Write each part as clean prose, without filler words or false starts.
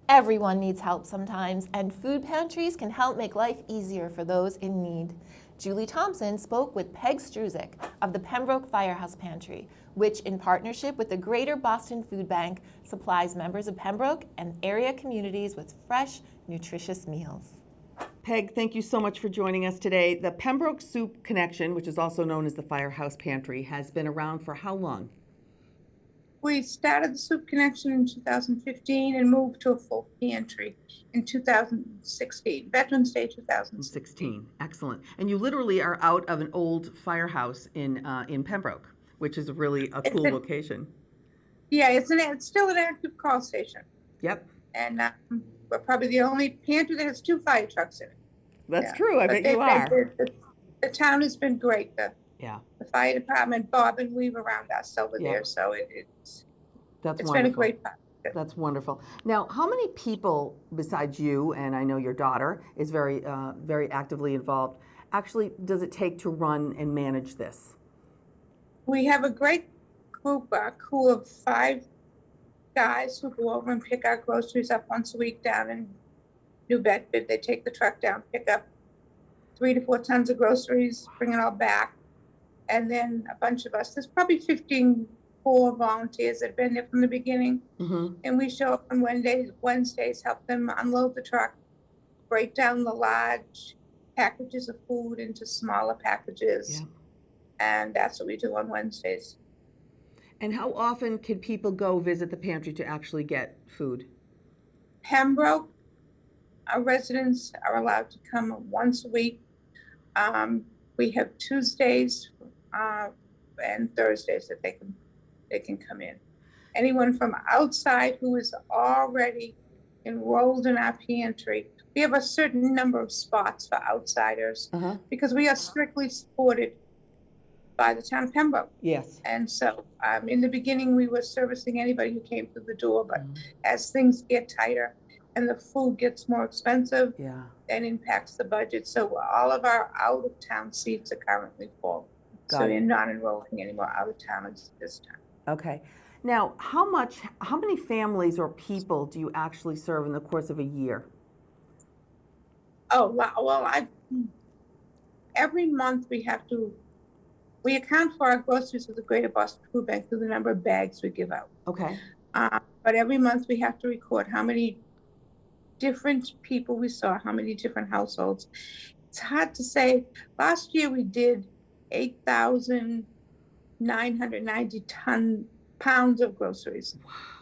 Everyone needs help sometimes, and food pantries can help make life easier for those in need. Julie Thompson spoke with Peg Struzik of the Pembroke Firehouse Pantry, which, in partnership with the Greater Boston Food Bank, supplies members of Pembroke and area communities with fresh, nutritious meals. Peg, thank you so much for joining us today. The Pembroke Soup Connection, which is also known as the Firehouse Pantry, has been around for how long? We started the Soup Connection in 2015 and moved to a full pantry in 2016, Veterans Day 2016. Excellent. And you literally are out of an old firehouse in Pembroke, which is really a cool location. Yeah, it's still an active call station. Yep. And we're probably the only pantry that has 2 fire trucks in it. That's true. I bet you are. The town has been great. The fire department, Bob and Weave around us over there. So it's been a great part. That's wonderful. Now, how many people besides you, and I know your daughter is very actively involved, actually does it take to run and manage this? We have a great group, a crew of 5 guys who go over and pick our groceries up once a week down in New Bedford. They take the truck down, pick up 3 to 4 tons of groceries, bring it all back. And then a bunch of us, there's probably 15 volunteers that have been there from the beginning. Mm-hmm. And we show up on Wednesdays, help them unload the truck, break down the large packages of food into smaller packages. Yeah. And that's what we do on Wednesdays. And how often can people go visit the pantry to actually get food? Pembroke, our residents are allowed to come once a week. We have Tuesdays and Thursdays that they can come in. Anyone from outside who is already enrolled in our pantry, we have a certain number of spots for outsiders because we are strictly supported by the town of Pembroke. Yes. And so in the beginning, we were servicing anybody who came through the door, but as things get tighter and the food gets more expensive, that impacts the budget. So all of our out-of-town seats are currently full. So you're not enrolling any more out-of-towners this time. Okay. Now, how many families or people do you actually serve in the course of a year? Oh, well, every month we account for our groceries with the Greater Boston Food Bank through the number of bags we give out. Okay. But every month we have to record how many different people we saw, how many different households. It's hard to say. Last year we did 8,990 pounds of groceries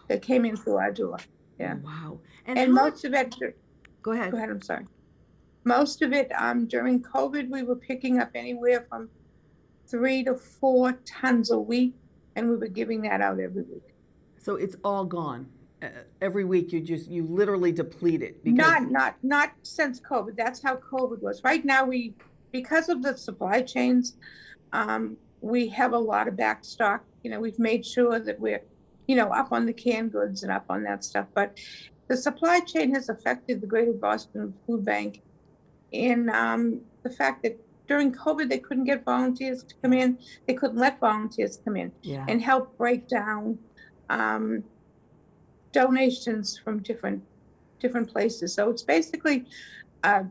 that came in through our door. Yeah. Wow. And most of it. Go ahead. Go ahead. I'm sorry. Most of it during COVID, we were picking up anywhere from 3 to 4 tons a week, and we were giving that out every week. So it's all gone. Every week you literally deplete it. Because... Not since COVID. That's how COVID was. Right now because of the supply chains, we have a lot of back stock. We've made sure that we're, up on the canned goods and up on that stuff. But the supply chain has affected the Greater Boston Food Bank in the fact that during COVID, they couldn't get volunteers to come in. They couldn't let volunteers come in and help break down donations from different places. So it's basically a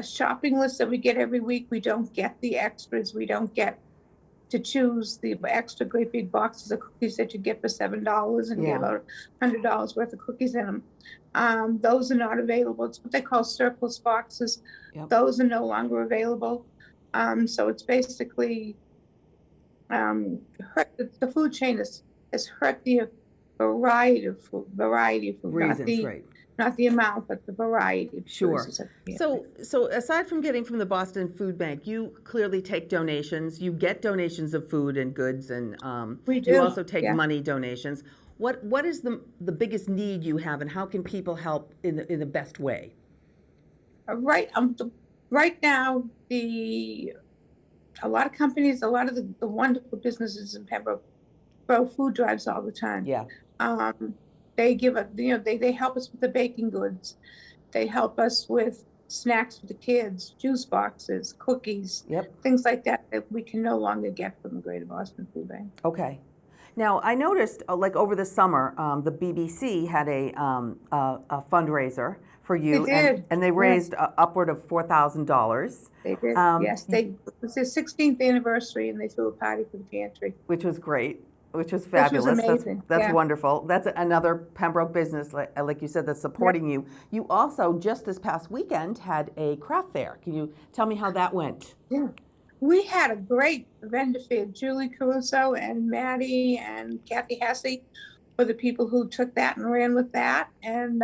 shopping list that we get every week. We don't get the extras. We don't get to choose the extra great big boxes of cookies that you get for $7 and get about $100 worth of cookies in them. Those are not available. It's what they call surplus boxes. Yep. Those are no longer available. So it's basically the food chain has hurt the variety of food. Reasons, not the amount, but the variety of Sure. So aside from getting from the Boston Food Bank, you clearly take donations. You get donations of food and goods, and we do. You also take money donations. What is the biggest need you have, and how can people help in the best way? Right now, a lot of companies, a lot of the wonderful businesses in Pembroke throw food drives all the time. Yeah. They give us, they help us with the baking goods. They help us with snacks for the kids, juice boxes, cookies, things like that we can no longer get from the Greater Boston Food Bank. Okay. Now, I noticed, like over the summer, the BBC had a fundraiser for you, They did. and they raised upward of $4,000. They did. Yes, it was their 16th anniversary, and they threw a party for the pantry, Which was great, which was which was fabulous. amazing. That's Yeah. wonderful. That's another Pembroke business, like you said, that's supporting you. You also, just this past weekend, had a craft fair. Can you tell me how that went? Yeah. We had a great vendor fair. Julie Caruso and Maddie and Kathy Hassey were the people who took that and ran with that. And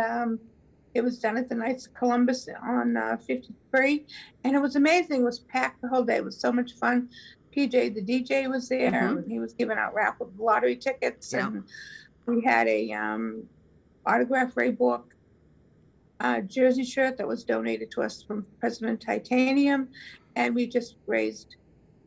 it was done at the Knights of Columbus on 53. And it was amazing. It was packed the whole day. It was so much fun. PJ, the DJ, was there. And he was giving out raffle lottery tickets. Yeah. And we had a autograph Ray book jersey shirt that was donated to us from President Titanium. And we just raised,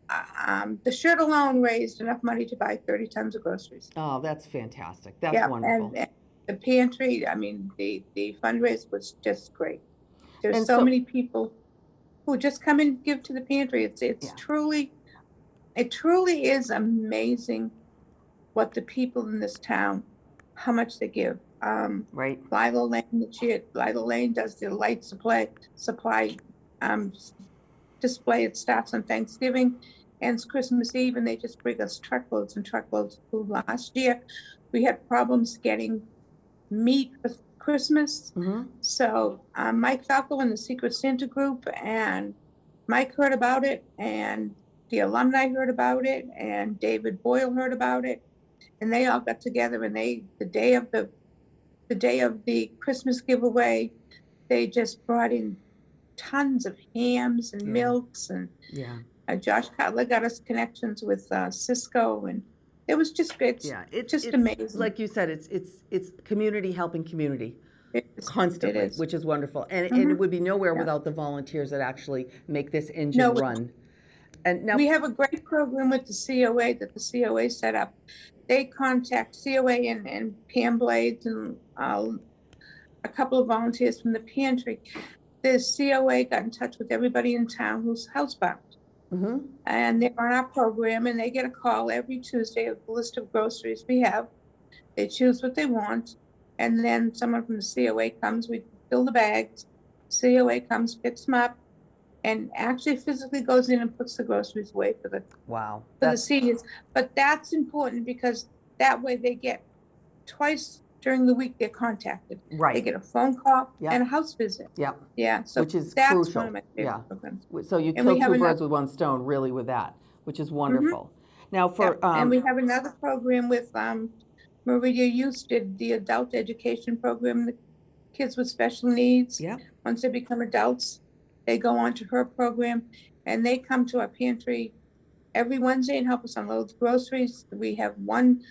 the shirt alone raised enough money to buy 30 tons of groceries. Oh, that's fantastic. That's wonderful. And the pantry, I mean, the fundraiser was just great. There's And so so- many people who just come and give to the pantry. It's truly, it truly is amazing what the people in this town, how much they give. Right. Lila Lane does the light supply display. It starts on Thanksgiving, ends Christmas Eve, and they just bring us truckloads and truckloads of food. Last year, we had problems getting meat for Christmas. So Mike Falco and the Secret Santa group and Mike heard about it, and the alumni heard about it, and David Boyle heard about it, and they all got together, and the day of the Christmas giveaway, they just brought in tons of hams and milks, and Josh Cutler got us connections with Cisco, and it was just good. It's just amazing. Like you said, it's community helping community constantly, which is wonderful. And it would be nowhere without the volunteers that actually make this engine run. And now we have a great program with the COA that the COA set up. They contact COA and Pam Blades and a couple of volunteers from the pantry. The COA got in touch with everybody in town who's housebound. And they're on our program, and they get a call every Tuesday of the list of groceries we have. They choose what they want, and then someone from the COA comes, we fill the bags, COA comes, picks them up, and actually physically goes in and puts the groceries away for the seniors. But that's important because that way they get twice during the week they're contacted. Right. They get a phone call and a house visit. Yeah. So which is that's crucial. one of my favorite programs. So you kill two birds with one stone, really, with that, which is wonderful. Now for and we have another program with Maria Youth did the adult education program. The kids with special needs. Once they become adults, they go on to her program, and they come to our pantry every Wednesday and help us unload the groceries. We have one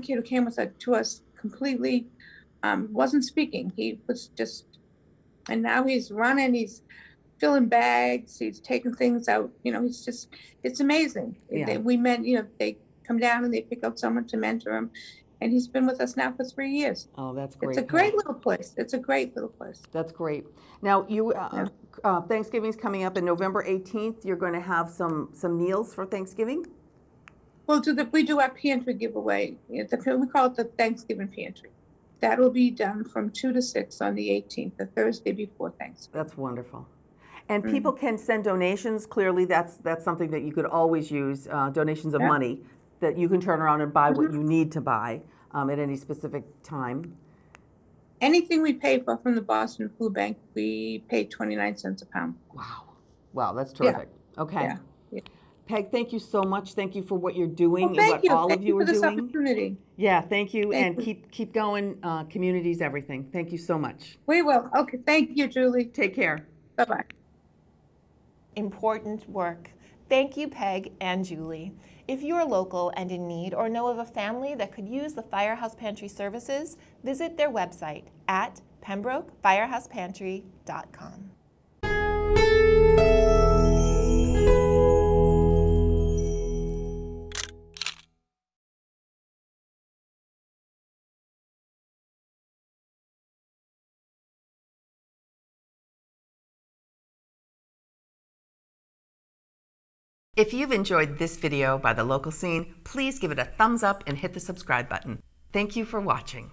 kid who came to us completely, wasn't speaking. He was just, and now he's running, he's filling bags, he's taking things out, it's amazing. They come down and they pick out someone to mentor him. And he's been with us now for 3 years. Oh, that's great. It's a great little place. That's great. Now, Thanksgiving's coming up in November 18th. You're going to have some meals for Thanksgiving? Well, we do our pantry giveaway. We call it the Thanksgiving pantry. That'll be done from 2 to 6 on the 18th, the Thursday before Thanksgiving. That's wonderful. And people can send donations. Clearly, that's something that you could always use, donations of money that you can turn around and buy what you need to buy at any specific time. Anything we pay for from the Boston Food Bank, we pay 29 cents a pound. Wow, that's terrific. Okay. Peg, thank you so much. Thank you for what you're doing and what all of you are doing. Thank you for this opportunity. Yeah, thank you. And keep going. Community's everything. Thank you so much. We will. Okay, thank you, Julie. Take care. Bye-bye. Important work. Thank you, Peg and Julie. If you are local and in need or know of a family that could use the Firehouse Pantry services, visit their website at pembrokefirehousepantry.com. If you've enjoyed this video by The Local Scene, please give it a thumbs up and hit the subscribe button. Thank you for watching.